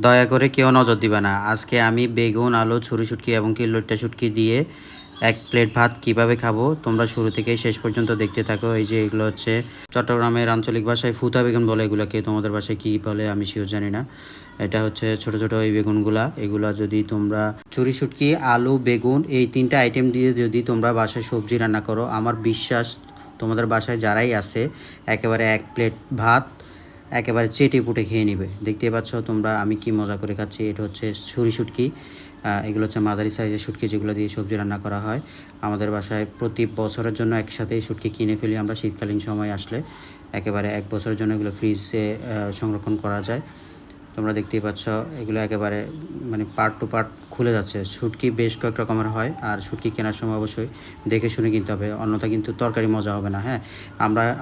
দয়া করে কেউ নজর দিবে না। আজকে আমি বেগুন, আলু, ছুরি শুটকি এবং কি লইট্টা শুটকি দিয়ে এক প্লেট ভাত কিভাবে খাবো তোমরা শুরু থেকে শেষ পর্যন্ত দেখতে থাকো। এই যে এগুলো হচ্ছে চট্টগ্রামের আঞ্চলিক ভাষায় ফুতা বেগুন বলে এগুলোকে, তোমাদের ভাষায় কী বলে আমি শিওর জানি না। এটা হচ্ছে ছোট ছোট এই বেগুনগুলা, এগুলা যদি তোমরা ছুরি শুটকি, আলু, বেগুন এই তিনটা আইটেম দিয়ে যদি তোমরা বাসায় সবজি রান্না করো, আমার বিশ্বাস তোমাদের বাসায় যারাই আছে একেবারে এক প্লেট ভাত একেবারে চেটে পুটে খেয়ে নিবে। দেখতেই পাচ্ছ তোমরা আমি কি মজা করে খাচ্ছি। এটা হচ্ছে ছুরি শুটকি, এগুলো হচ্ছে মাঝারি সাইজের শুটকি যেগুলো দিয়ে সবজি রান্না করা হয়। আমাদের বাসায় প্রতি বছরের জন্য একসাথেই শুটকি কিনে ফেলি আমরা, শীতকালীন সময় আসলে একেবারে এক বছরের জন্য এগুলো ফ্রিজে সংরক্ষণ করা যায়। তোমরা দেখতেই পাচ্ছ এগুলো একেবারে মানে পার্ট টু পার্ট খুলে যাচ্ছে। শুটকি বেশ কয়েক রকমের হয়, আর শুটকি কেনার সময় অবশ্যই দেখে শুনে কিনতে হবে, অন্যথা কিন্তু তরকারি মজা হবে না। হ্যাঁ,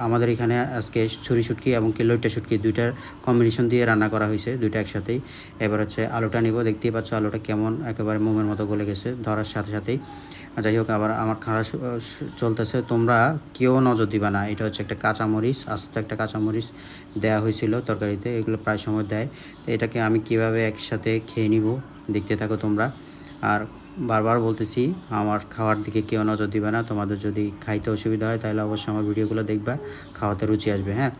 আমাদের এখানে আজকে ছুরি শুটকি এবং কি লইট্টা শুটকি দুইটার কম্বিনেশন দিয়ে রান্না করা হয়েছে, দুইটা একসাথেই। এবার হচ্ছে আলুটা নিব, দেখতেই পাচ্ছ আলুটা কেমন একেবারে মোমের মতো গলে গেছে ধরার সাথে সাথেই। যাই হোক, আবার আমার খাওয়া চলতেছে, তোমরা কেউ নজর দিবা না। এটা হচ্ছে একটা কাঁচামরিচ, আস্ত একটা কাঁচামরিচ দেওয়া হয়েছিল তরকারিতে, এগুলো প্রায় সময় দেয়। তো এটাকে আমি কিভাবে একসাথে খেয়ে নিব দেখতে থাকো তোমরা। আর বারবার বলতেছি আমার খাওয়ার দিকে কেউ নজর দিবে না। তোমাদের যদি খাইতে অসুবিধা হয় তাহলে অবশ্যই আমার ভিডিওগুলো দেখবা, খাওয়াতে রুচি আসবে। হ্যাঁ,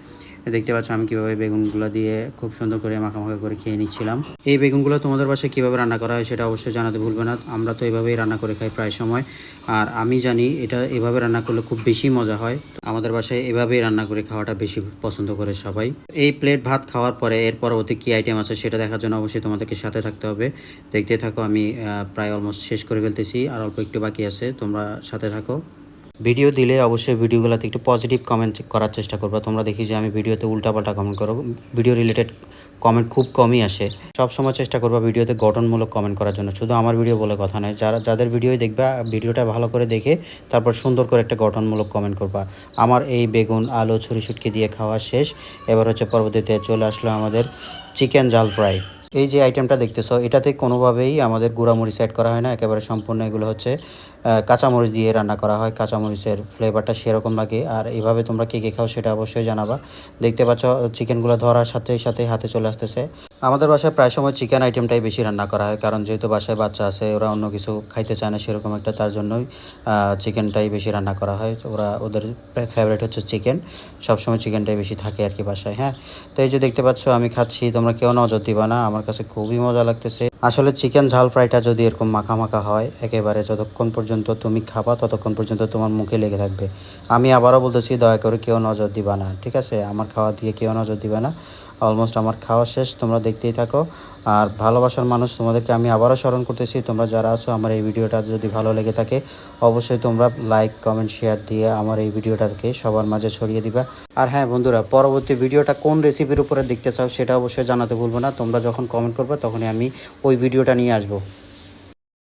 দেখতে পাচ্ছ আমি কীভাবে বেগুনগুলো দিয়ে খুব সুন্দর করে মাখামাখা করে খেয়ে নিচ্ছিলাম। এই বেগুনগুলো তোমাদের বাসায় কীভাবে রান্না করা হয় সেটা অবশ্যই জানাতে ভুলবে না। আমরা তো এভাবেই রান্না করে খাই প্রায় সময়, আর আমি জানি এটা এভাবে রান্না করলে খুব বেশি মজা হয়। আমাদের বাসায় এভাবেই রান্না করে খাওয়াটা বেশি পছন্দ করে সবাই। এই প্লেট ভাত খাওয়ার পরে এর পরবর্তী কী আইটেম আছে সেটা দেখার জন্য অবশ্যই তোমাদেরকে সাথে থাকতে হবে। দেখতে থাকো, আমি প্রায় অলমোস্ট শেষ করে ফেলতেছি, আর অল্প একটু বাকি আছে, তোমরা সাথে থাকো। ভিডিও দিলে অবশ্যই ভিডিওগুলোতে একটু পজিটিভ কমেন্ট করার চেষ্টা করবো। তোমরা দেখি যে আমি ভিডিওতে উল্টাপাল্টা কমেন্ট করো, ভিডিও রিলেটেড কমেন্ট খুব কমই আসে। সবসময় চেষ্টা করবো ভিডিওতে গঠনমূলক কমেন্ট করার জন্য, শুধু আমার ভিডিও বলে কথা নয়। যাদের ভিডিও দেখবা ভিডিওটা ভালো করে দেখে তারপর সুন্দর করে একটা গঠনমূলক কমেন্ট করবা। আমার এই বেগুন, আলু, ছুরি শুটকি দিয়ে খাওয়া শেষ। এবার হচ্ছে পরবর্তীতে চলে আসলো আমাদের চিকেন জাল ফ্রাই। এই যে আইটেমটা দেখতেছো এটাতে কোনোভাবেই আমাদের গুঁড়ামরিচ অ্যাড করা হয় না, একেবারে সম্পূর্ণ এগুলো হচ্ছে কাঁচামরিচ দিয়ে রান্না করা হয়। কাঁচামরিচের ফ্লেভারটা সেরকম লাগে। আর এইভাবে তোমরা কে কে খাও সেটা অবশ্যই জানাবা। দেখতে পাচ্ছ চিকেনগুলো ধরার সাথে সাথে হাতে চলে আসতেছে। আমাদের বাসায় প্রায় সময় চিকেন আইটেমটাই বেশি রান্না করা হয়, কারণ যেহেতু বাসায় বাচ্চা আছে, ওরা অন্য কিছু খাইতে চায় না সেরকম একটা, তার জন্যই চিকেনটাই বেশি রান্না করা হয়। ওদের ফেভারিট হচ্ছে চিকেন, সবসময় চিকেনটাই বেশি থাকে আর কি বাসায়। হ্যাঁ, তো এই যে দেখতে পাচ্ছ আমি খাচ্ছি, তোমরা কেউ নজর দিবা না, আমার কাছে খুবই মজা লাগতেছে। আসলে চিকেন ঝাল ফ্রাইটা যদি এরকম মাখা মাখা হয় একেবারে, যতক্ষণ পর্যন্ত তুমি খাবা ততক্ষণ পর্যন্ত তোমার মুখে লেগে থাকবে। আমি আবারও বলতেছি দয়া করে কেউ নজর দিবা না, ঠিক আছে? আমার খাওয়া দিয়ে কেউ নজর দিবা না। অলমোস্ট আমার খাওয়া শেষ, তোমরা দেখতেই থাকো। আর ভালোবাসার মানুষ, তোমাদেরকে আমি আবারও স্মরণ করতেছি, তোমরা যারা আছো আমার এই ভিডিওটা যদি ভালো লেগে থাকে অবশ্যই তোমরা লাইক, কমেন্ট, শেয়ার দিয়ে আমার এই ভিডিওটাকে সবার মাঝে ছড়িয়ে দিবা। আর হ্যাঁ বন্ধুরা, পরবর্তী ভিডিওটা কোন রেসিপির উপরে দেখতে চাও সেটা অবশ্যই জানাতে ভুলবো না। তোমরা যখন কমেন্ট করবে তখনই আমি ওই ভিডিওটা নিয়ে আসবো।